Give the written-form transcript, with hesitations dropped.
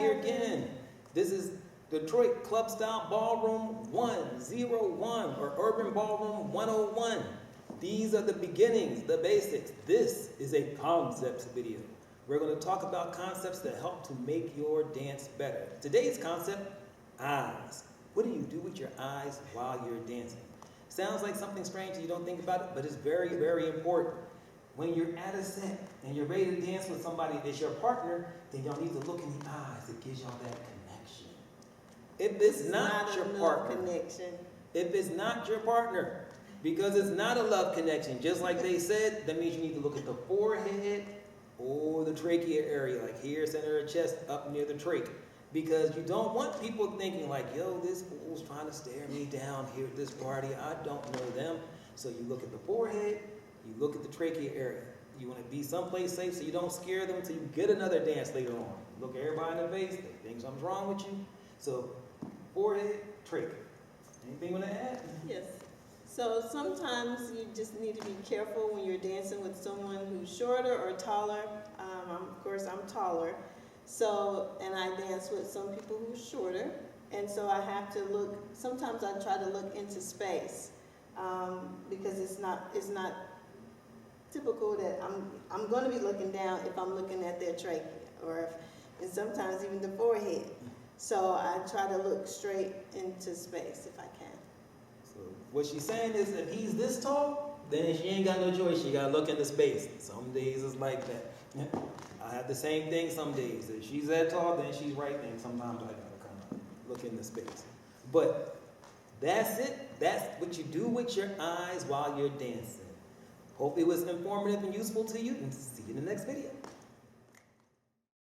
here again. This is Detroit Club Style Ballroom 101 or Urban Ballroom 101. These are the beginnings, the basics. This is a concepts video. We're going to talk about concepts that help to make your dance better. Today's concept, eyes. What do you do with your eyes while you're dancing? Sounds like something strange and you don't think about it, but it's very, very important. When you're at a set and you're ready to dance with somebody that's your partner, then y'all need to look in the eyes. It gives y'all that connection. If it's not your partner, if it's not your partner, because it's not a love connection, just like they said, that means you need to look at the forehead or the trachea area, like here, center of the chest, up near the trach. Because you don't want people thinking like, yo, this fool's trying to stare me down here at this party. I don't know them. So you look at the forehead, you look at the trachea area. You want to be someplace safe so you don't scare them until you get another dance later on. Look everybody in the face, they think something's wrong with you. So forehead, trachea. Anything you want to add? Yes. So sometimes you just need to be careful when you're dancing with someone who's shorter or taller. Of course, I'm taller. So, and I dance with some people who's shorter. And so I have to look, sometimes I try to look into space because it's not typical that I'm going to be looking down if I'm looking at their trachea and sometimes even the forehead. So I try to look straight into space if I can. So what she's saying is if he's this tall, then she ain't got no choice. She got to look into space. Some days it's like that. I have the same thing some days. If she's that tall, then she's right there. Sometimes I got to come up, look into space. But that's it. That's what you do with your eyes while you're dancing. Hope it was informative and useful to you, and see you in the next video.